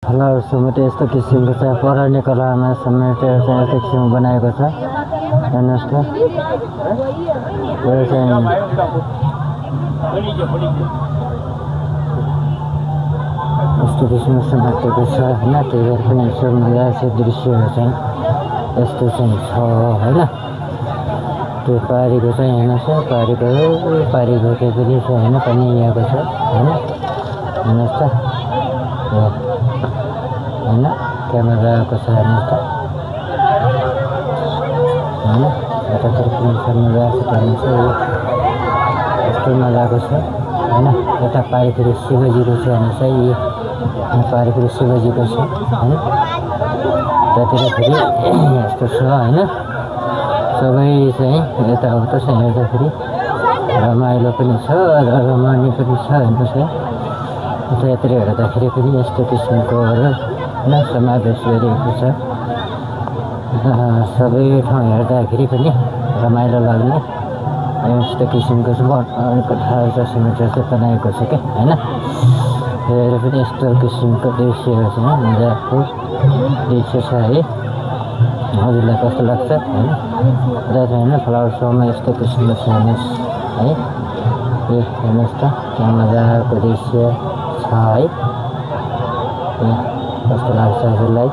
flower समेत यस्तो किसिमको छ पराउने कलामा समेटेर चाहिँ यस्तो किसिमको बनाएको छ हेर्नुहोस् त यो चाहिँ यस्तो किसिमको समातेको छ होइन त्यही भएर पनि यसो मजाको दृश्यहरू चाहिँ यस्तो चाहिँ छ होइन त्यो पारीको चाहिँ हेर्नुहोस् पारीको के पनि छ होइन पनि यहाँको छ होइन हेर्नुहोस् त होइन क्यामेराको छ हेर्नुहोस् त होइन यतातिर पनि छ मजाको छ हेर्नुहोस् यस्तो मजाको छ होइन यता पारिखेरि शिवजीको छ हेर्नुहोस् है यो पारिखेरि शिवजीको छ होइन त्यतातिर फेरि यस्तो छ होइन सबै चाहिँ यताउता चाहिँ हेर्दाखेरि रमाइलो पनि छ र रमाइलो पनि छ हेर्नुहोस् है यतातिर हेर्दाखेरि पनि यस्तो किसिमकोहरू होइन समावेश गरिएको छ सबै ठाउँ हेर्दाखेरि पनि रमाइलो लाग्ने यस्तो किसिमको ठाउँ सिमेन्टहरू चाहिँ बनाएको छ क्या होइन हेरेर पनि यस्तो किसिमको दृश्यहरू चाहिँ मजाको दृश्य छ है हजुरलाई कस्तो लाग्छ होइन र चाहिँ होइन फ्लावर सोमा यस्तो किसिमको छ हेर्नुहोस् है ए हेर्नुहोस् त त्यहाँ मजाको दृश्य छ है कस्तो लाग्छ हजुरलाई